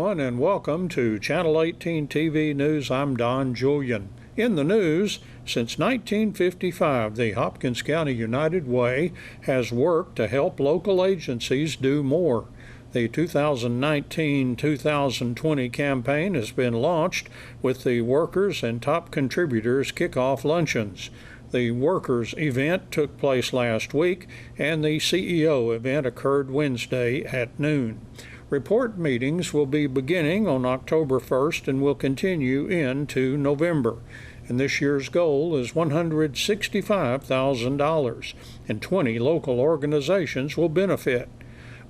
everyone, and welcome to Channel 18 TV News. I'm Don Julian. In the news, since 1955, the Hopkins County United Way has worked to help local agencies do more. The 2019-2020 campaign has been launched with the Workers and Top Contributors Kickoff Luncheons. The Workers event took place last week, and the CEO event occurred Wednesday at noon. Report meetings will be beginning on October 1st and will continue into November. And this year's goal is $165,000, and 20 local organizations will benefit.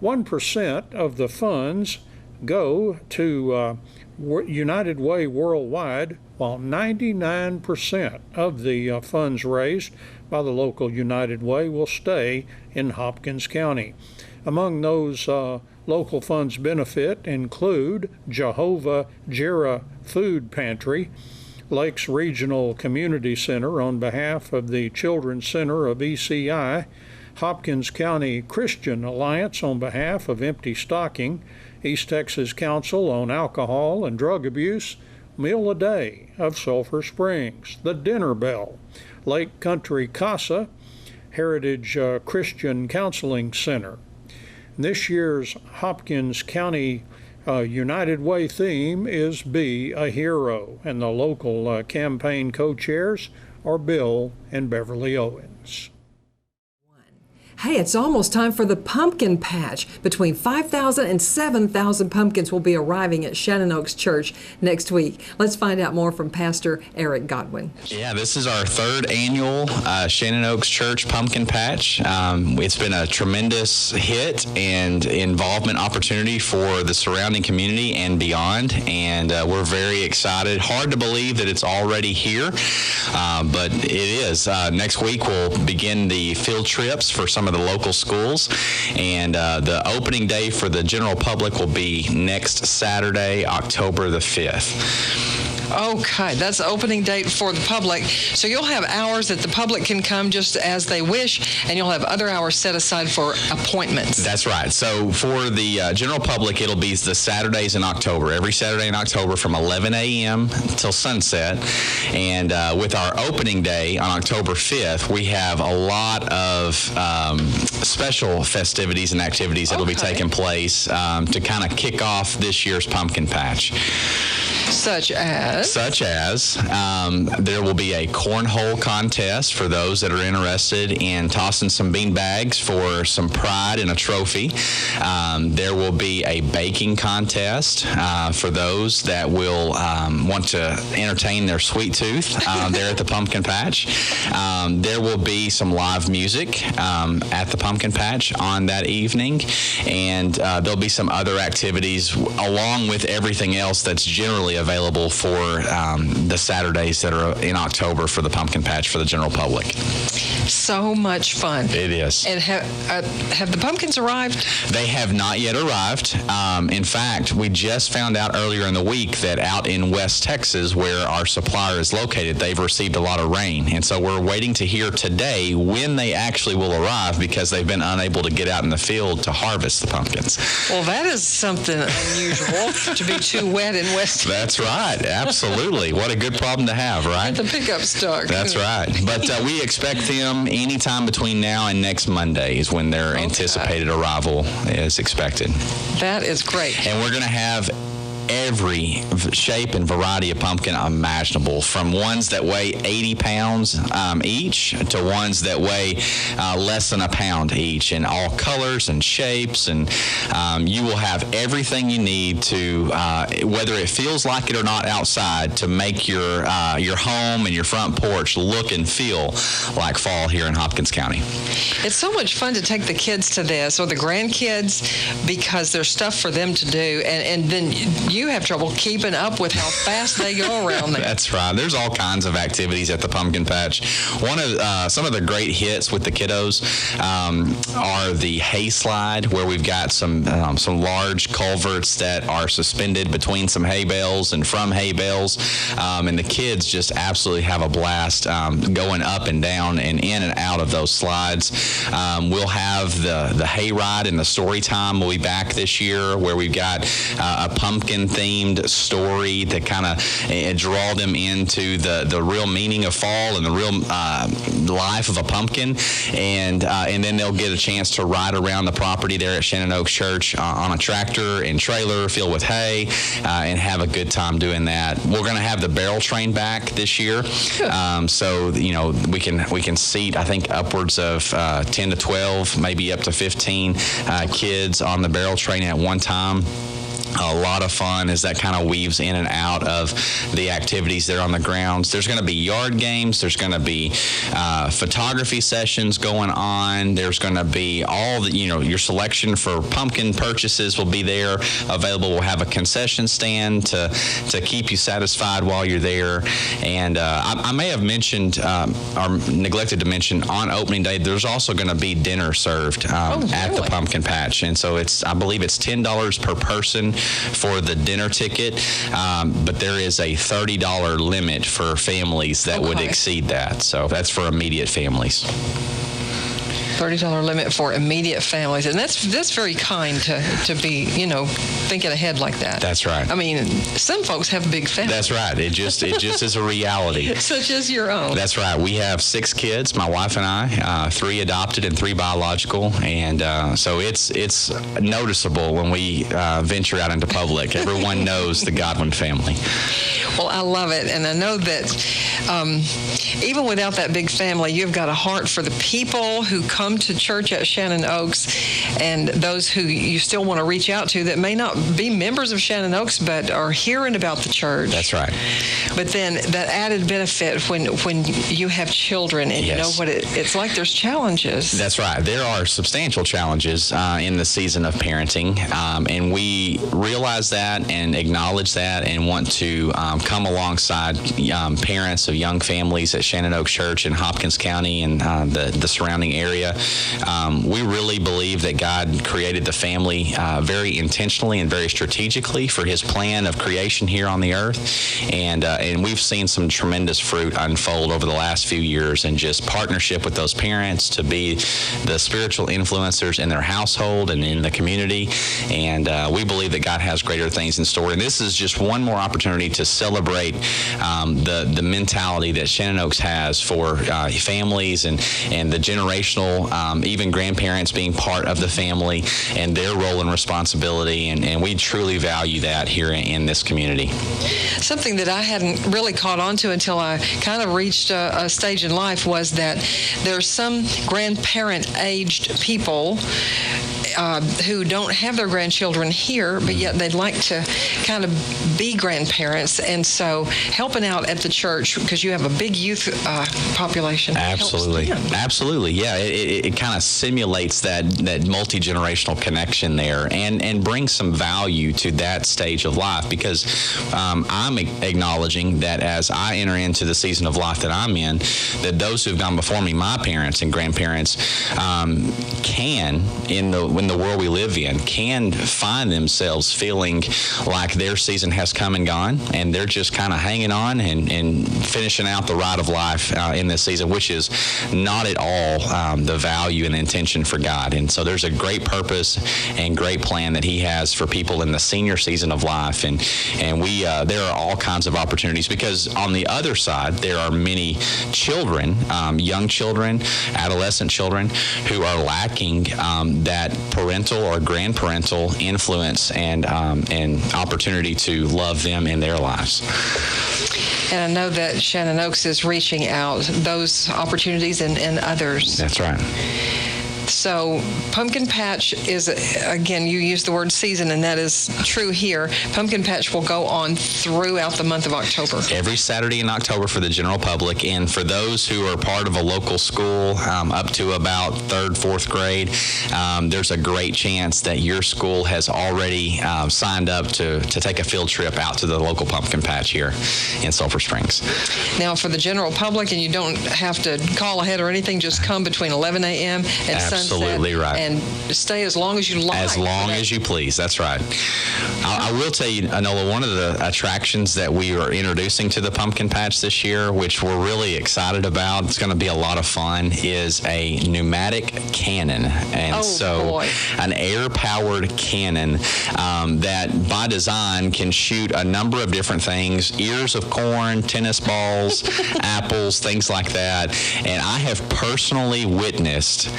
1% of the funds go to United Way worldwide, while 99% of the funds raised by the local United Way will stay in Hopkins County. Among those local funds benefit include Jehovah Jireh Food Pantry, Lakes Regional Community Center on behalf of the Children's Center of ECI, Hopkins County Christian Alliance on behalf of Empty Stocking, East Texas Council on Alcohol and Drug Abuse, Meal a Day of Sulphur Springs, the Dinner Bell, Lake Country Casa, Heritage Christian Counseling Center. This year's Hopkins County United Way theme is Be a Hero, and the local campaign co-chairs are Bill and Beverly Owens. Hey, it's almost time for the pumpkin patch. Between 5,000 and 7,000 pumpkins will be arriving at Shannon Oaks Church next week. Let's find out more from Pastor Eric Godwin. Yeah, this is our third annual Shannon Oaks Church Pumpkin Patch. It's been a tremendous hit and involvement opportunity for the surrounding community and beyond, and we're very excited. Hard to believe that it's already here, but it is. Next week we'll begin the field trips for some of the local schools, and the opening day for the general public will be next Saturday, October the 5th. Okay, that's the opening date for the public. So you'll have hours that the public can come just as they wish, and you'll have other hours set aside for appointments. That's right. So for the general public, it'll be the Saturdays in October, every Saturday in October from 11 a.m. till sunset. And with our opening day on October 5th, we have a lot of special festivities and activities that will be taking place to kind of kick off this year's pumpkin patch. Such as? There will be a cornhole contest for those that are interested in tossing some bean bags for some pride and a trophy. There will be a baking contest for those that will want to entertain their sweet tooth there at the pumpkin patch. There will be some live music at the pumpkin patch on that evening, and there'll be some other activities along with everything else that's generally available for the Saturdays that are in October for the pumpkin patch for the general public. So much fun. It is. And have the pumpkins arrived? They have not yet arrived. In fact, we just found out earlier in the week that out in West Texas, where our supplier is located, they've received a lot of rain. And so we're waiting to hear today when they actually will arrive, because they've been unable to get out in the field to harvest the pumpkins. Well, that is something unusual, to be too wet in West Texas. That's right. Absolutely. What a good problem to have, right? Get the pickup stuck. That's right. But we expect them anytime between now and next Monday is when their anticipated arrival is expected. That is great. And we're going to have every shape and variety of pumpkin imaginable, from ones that weigh 80 pounds each to ones that weigh less than a pound each, in all colors and shapes. And you will have everything you need to, whether it feels like it or not outside, to make your home and your front porch look and feel like fall here in Hopkins County. It's so much fun to take the kids to this, or the grandkids, because there's stuff for them to do, and then you have trouble keeping up with how fast they go around there. That's right. There's all kinds of activities at the pumpkin patch. One of some of the great hits with the kiddos are the hay slide, where we've got some large culverts that are suspended between some hay bales and from hay bales, and the kids just absolutely have a blast going up and down and in and out of those slides. We'll have the hay ride and the story time will be back this year, where we've got a pumpkin pumpkin-themed story to kind of draw them into the real meaning of fall and the real life of a pumpkin, and then they'll get a chance to ride around the property there at Shannon Oaks Church on a tractor and trailer filled with hay, and have a good time doing that. We're going to have the barrel train back this year, so we can seat, I think, upwards of 10 to 12, maybe up to 15 kids on the barrel train at one time. A lot of fun as that kind of weaves in and out of the activities there on the grounds. There's going to be yard games. There's going to be photography sessions going on. There's going to be all the, your selection for pumpkin purchases will be there available. We'll have a concession stand to keep you satisfied while you're there. And I may have mentioned or neglected to mention on opening day, there's also going to be dinner served at the pumpkin patch. And so I believe it's $10 per person for the dinner ticket, but there is a $30 limit for families that would exceed that. So that's for immediate families. $30 limit for immediate families, and that's very kind to be thinking ahead like that. That's right. I mean, some folks have big families. That's right. It just is a reality. Such as your own. That's right. We have 6 kids, my wife and I, 3 adopted and 3 biological, and so it's noticeable when we venture out into public. Everyone knows the Godwin family. Well, I love it, and I know that even without that big family, you've got a heart for the people who come to church at Shannon Oaks, and those who you still want to reach out to that may not be members of Shannon Oaks but are hearing about the church. That's right. But then that added benefit when you have children and you know what it's like, there's challenges. That's right. There are substantial challenges in the season of parenting, and we realize that and acknowledge that and want to come alongside parents of young families at Shannon Oaks Church in Hopkins County and the surrounding area. We really believe that God created the family very intentionally and very strategically for His plan of creation here on the earth, and we've seen some tremendous fruit unfold over the last few years, and just partnership with those parents to be the spiritual influencers in their household and in the community, and we believe that God has greater things in store. And this is just one more opportunity to celebrate the mentality that Shannon Oaks has for families and the generational, even grandparents being part of the family and their role and responsibility, and we truly value that here in this community. Something that I hadn't really caught on to until I kind of reached a stage in life was that there's some grandparent-aged people who don't have their grandchildren here, but yet they'd like to kind of be grandparents, and so helping out at the church, because you have a big youth population. Absolutely, yeah. It kind of simulates that multi-generational connection there, and brings some value to that stage of life, because I'm acknowledging that as I enter into the season of life that I'm in, that those who've gone before me, my parents and grandparents, can, in the world we live in, can find themselves feeling like their season has come and gone, and they're just kind of hanging on and finishing out the ride of life in this season, which is not at all the value and intention for God. And so there's a great purpose and great plan that He has for people in the senior season of life, and we there are all kinds of opportunities, because on the other side there are many children, young children, adolescent children, who are lacking that parental or grandparental influence and opportunity to love them in their lives. And I know that Shannon Oaks is reaching out those opportunities and others. That's right. So Pumpkin Patch is, again, you use the word season, and that is true here. Pumpkin Patch will go on throughout the month of October. Every Saturday in October for the general public, and for those who are part of a local school up to about 3rd, 4th grade, there's a great chance that your school has already signed up to take a field trip out to the local Pumpkin Patch here in Sulphur Springs. Now, for the general public, and you don't have to call ahead or anything, just come between 11 a.m. and Sunset. absolutely right. And stay as long as you like. As long as you please. That's right. I will tell you, Anola, one of the attractions that we are introducing to the Pumpkin Patch this year, which we're really excited about, it's going to be a lot of fun, is a pneumatic cannon. And an air-powered cannon that by design can shoot a number of different things, ears of corn, tennis balls, apples, things like that. And I have personally witnessed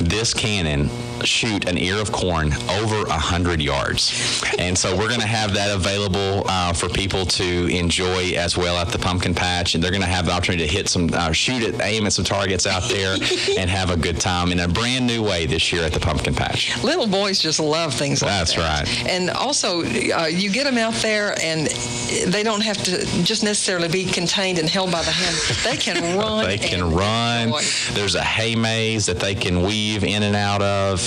this cannon shoot an ear of corn over 100 yards. And so we're going to have that available for people to enjoy as well at the Pumpkin Patch. And they're going to have the opportunity to hit some, aim at some targets out there and have a good time in a brand new way this year at the Pumpkin Patch. Little boys just love things like that. That's right. And also, you get them out there and they don't have to just necessarily be contained and held by the hand. They can run. They can run. There's a hay maze that they can weave in and out of.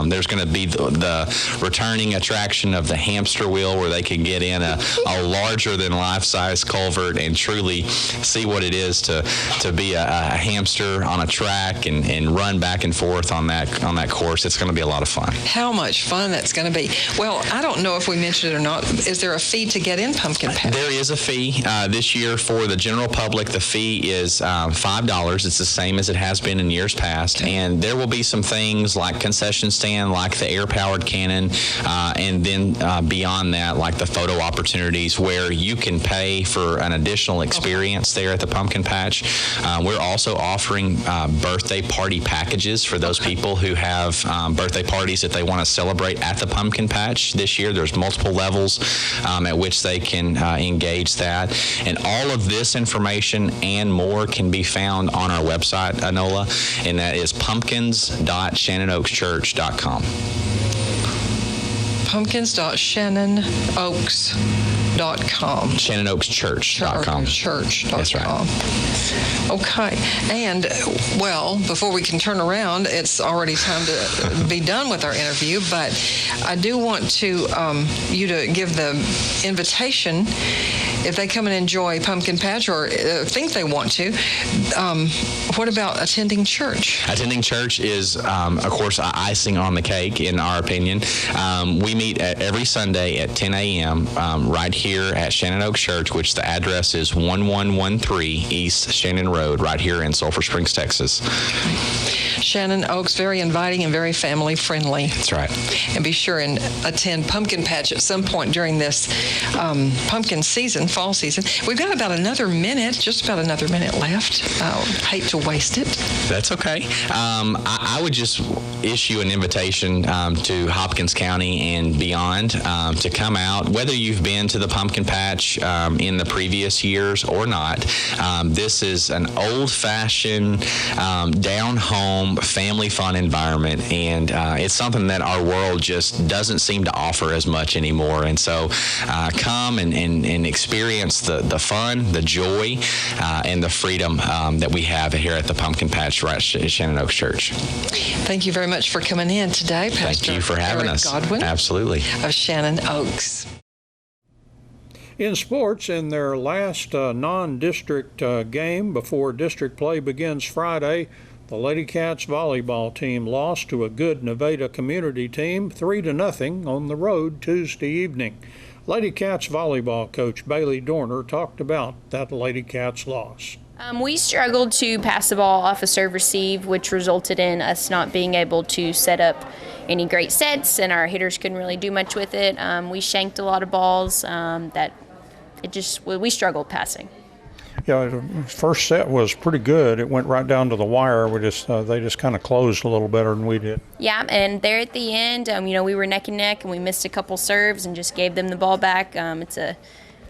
There's going to be the returning attraction of the hamster wheel where they can get in a larger than life-size culvert and truly see what it is to be a hamster on a track and run back and forth on that course. It's going to be a lot of fun. How much fun that's going to be. Well, I don't know if we mentioned it or not. Is there a fee to get in Pumpkin Patch? There is a fee. This year for the general public, the fee is $5. It's the same as it has been in years past. And there will be some things like concession stand, like the air-powered cannon, and then beyond that, like the photo opportunities where you can pay for an additional experience there at the Pumpkin Patch. We're also offering birthday party packages for those people who have birthday parties that they want to celebrate at the Pumpkin Patch this year. There's multiple levels at which they can engage that. And all of this information and more can be found on our website, Anola, and that is pumpkins.shannonOaksChurch.com. Pumpkins.shannonOaks.com. ShannonOaksChurch.com. Church.com. That's right. Okay. And, well, before we can turn around, it's already time to be done with our interview, but I do want to you to give the invitation if they come and enjoy Pumpkin Patch or think they want to. What about attending church? Attending church is, of course, icing on the cake, in our opinion. We meet every Sunday at 10 a.m. Right here at Shannon Oaks Church, which the address is 1113 East Shannon Road, right here in Sulphur Springs, Texas. Shannon Oaks, very inviting and very family friendly. That's right. And be sure and attend Pumpkin Patch at some point during this pumpkin season, fall season. We've got about another minute, just about another minute left. Hate to waste it. That's okay. I would just issue an invitation to Hopkins County and beyond to come out, whether you've been to the Pumpkin Patch in the previous years or not. This is an old-fashioned, down-home, family fun environment, and it's something that our world just doesn't seem to offer as much anymore. And so come and experience the fun, the joy, and the freedom that we have here at the Pumpkin Patch right at Shannon Oaks Church. Thank you very much for coming in today, Pastor. Thank you for having us. Godwin. Absolutely. Of Shannon Oaks. In sports, in their last non-district game before district play begins Friday, the Lady Cats volleyball team lost to a good Nevada community team 3-0 on the road Tuesday evening. Lady Cats volleyball coach Bailey Dorner talked about that Lady Cats loss. We struggled to pass the ball off a serve receive, which resulted in us not being able to set up any great sets, and our hitters couldn't really do much with it. We shanked a lot of balls we struggled passing. Yeah, the first set was pretty good. It went right down to the wire. They just kind of closed a little better than we did. Yeah, and there at the end, we were neck and neck, and we missed a couple serves and just gave them the ball back. It's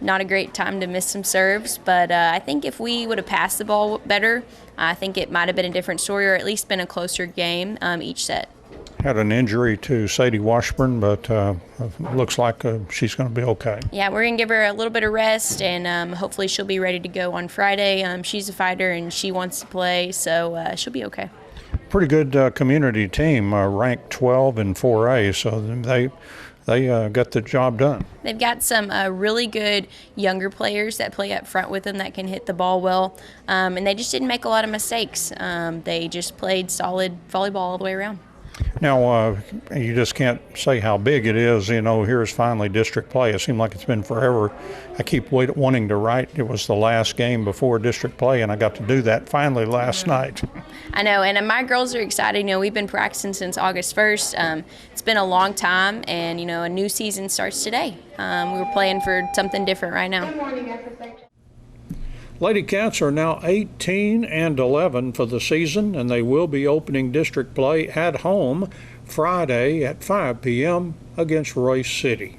not a great time to miss some serves, but I think if we would have passed the ball better, I think it might have been a different story or at least been a closer game each set. Had an injury to Sadie Washburn, but looks like she's going to be okay. Yeah, we're going to give her a little bit of rest, and hopefully she'll be ready to go on Friday. She's a fighter, and she wants to play, so she'll be okay. Pretty good community team, ranked 12 in 4A, so they got the job done. They've got some really good younger players that play up front with them that can hit the ball well, and they just didn't make a lot of mistakes. They just played solid volleyball all the way around. Now, you just can't say how big it is. Here's finally district play. It seemed like it's been forever. I keep wanting to write. It was the last game before district play, and I got to do that finally last night. I know, and my girls are excited. We've been practicing since August 1st. It's been a long time, and, a new season starts today. We were playing for something different right now. Lady Cats are now 18-11 for the season, and they will be opening district play at home Friday at 5 p.m. against Royce City.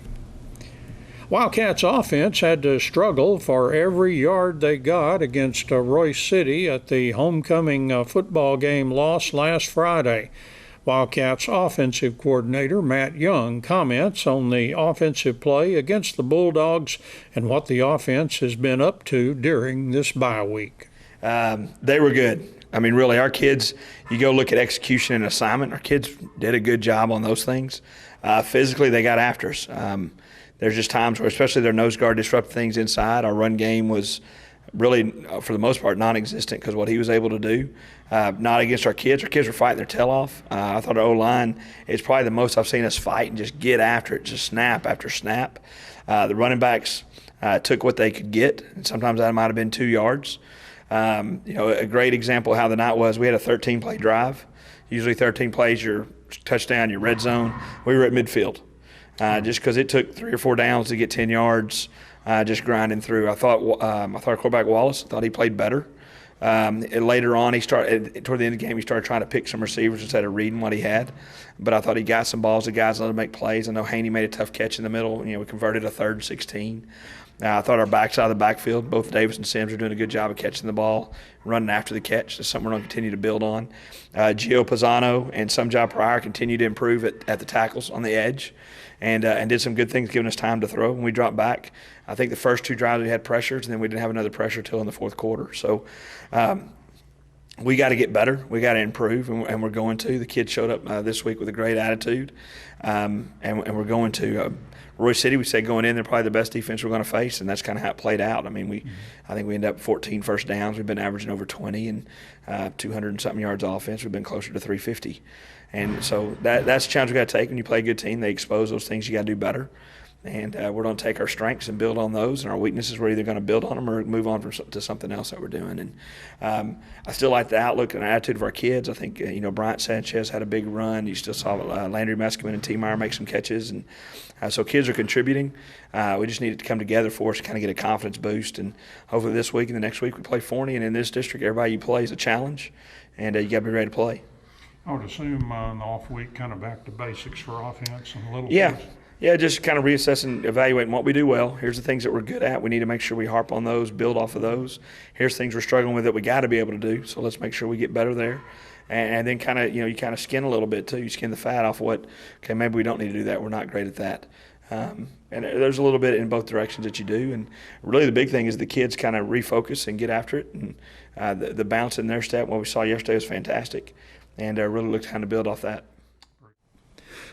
Wildcats offense had to struggle for every yard they got against Royce City at the homecoming football game loss last Friday. Wildcats offensive coordinator Matt Young comments on the offensive play against the Bulldogs and what the offense has been up to during this bye week. They were good. Really, our kids, you go look at execution and assignment, our kids did a good job on those things. Physically, they got after us. There's just times where, especially their nose guard disrupted things inside. Our run game was really, for the most part, non-existent because what he was able to do, not against our kids. Our kids were fighting their tail off. I thought our O-line is probably the most I've seen us fight and just get after it, just snap after snap. The running backs took what they could get, and sometimes that might have been 2 yards. A great example of how the night was, we had a 13-play drive. Usually 13 plays, your touchdown, your red zone. We were at midfield. Just because it took 3 or 4 downs to get 10 yards, just grinding through. I thought our quarterback Wallace, I thought he played better. Later on, toward the end of the game, he started trying to pick some receivers instead of reading what he had. But I thought he got some balls to guys, let him make plays. I know Haney made a tough catch in the middle. We converted a 3rd and 16. I thought our backs out of the backfield, both Davis and Sims are doing a good job of catching the ball, running after the catch. That's something we're going to continue to build on. Gio Pisano and Sumjai Pryor continue to improve at the tackles on the edge and did some good things, giving us time to throw when we dropped back. I think the first 2 drives we had pressures, and then we didn't have another pressure until in the 4th quarter. So we got to get better. We got to improve, and we're going to. The kids showed up this week with a great attitude, and we're going to. Royce City, we said going in, they're probably the best defense we're going to face, and that's kind of how it played out. I think we ended up 14 first downs. We've been averaging over 20 and 200 and something yards offense. We've been closer to 350. And so that's a challenge we got to take when you play a good team. They expose those things you got to do better. And we're going to take our strengths and build on those, and our weaknesses we're either going to build on them or move on to something else that we're doing. And I still like the outlook and attitude of our kids. I think Bryant Sanchez had a big run. You still saw Landry Meskeman and T. Meyer make some catches, and so kids are contributing. We just need it to come together for us to kind of get a confidence boost. And hopefully this week and the next week we play Forney, and in this district everybody you play is a challenge, and you got to be ready to play. I would assume in the off week kind of back to basics for offense and a little bit. Yeah, just kind of reassessing, evaluating what we do well. Here's the things that we're good at. We need to make sure we harp on those, build off of those. Here's things we're struggling with that we got to be able to do. So let's make sure we get better there. And then kind of, you kind of skin a little bit too. You skin the fat off what, okay, maybe we don't need to do that. We're not great at that. And there's a little bit in both directions that you do. And really the big thing is the kids kind of refocus and get after it. And the bounce in their step, what we saw yesterday was fantastic. And really look to kind of build off that.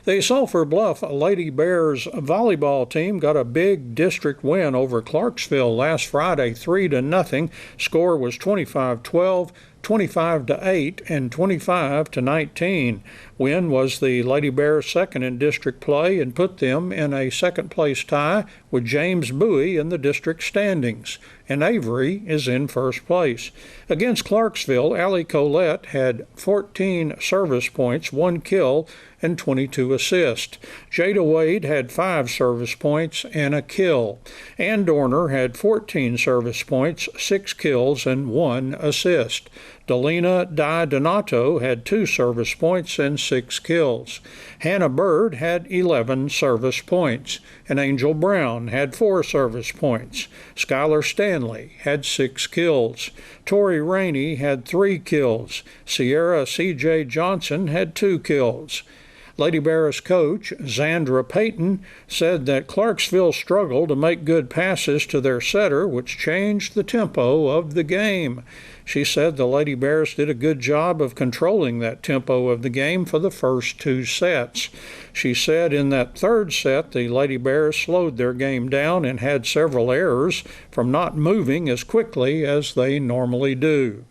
The Sulphur Bluff Lady Bears volleyball team got a big district win over Clarksville last Friday, 3-0. Score was 25-12, 25-8, and 25-19. Win was the Lady Bears' second in district play and put them in a second-place tie with James Bowie in the district standings, and Avery is in first place. Against Clarksville, Allie Colette had 14 service points, 1 kill, and 22 assists. Jada Wade had 5 service points and a kill. Ann Dorner had 14 service points, 6 kills, and 1 assist. Delina Di Donato had 2 service points and 6 kills. Hannah Bird had 11 service points, and Angel Brown had 4 service points. Skylar Stanley had 6 kills. Tori Rainey had 3 kills. Sierra C.J. Johnson had 2 kills. Lady Bears coach Zandra Payton said that Clarksville struggled to make good passes to their setter, which changed the tempo of the game. She said the Lady Bears did a good job of controlling that tempo of the game for the first 2 sets. She said in that 3rd set, the Lady Bears slowed their game down and had several errors from not moving as quickly as they normally do.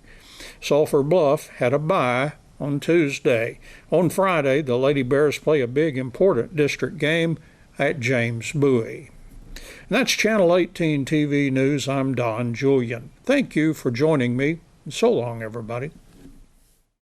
Sulphur Bluff had a bye on Tuesday. On Friday, the Lady Bears play a big, important district game at James Bowie. And that's Channel 18 TV News. I'm Don Julian. Thank you for joining me. So long, everybody.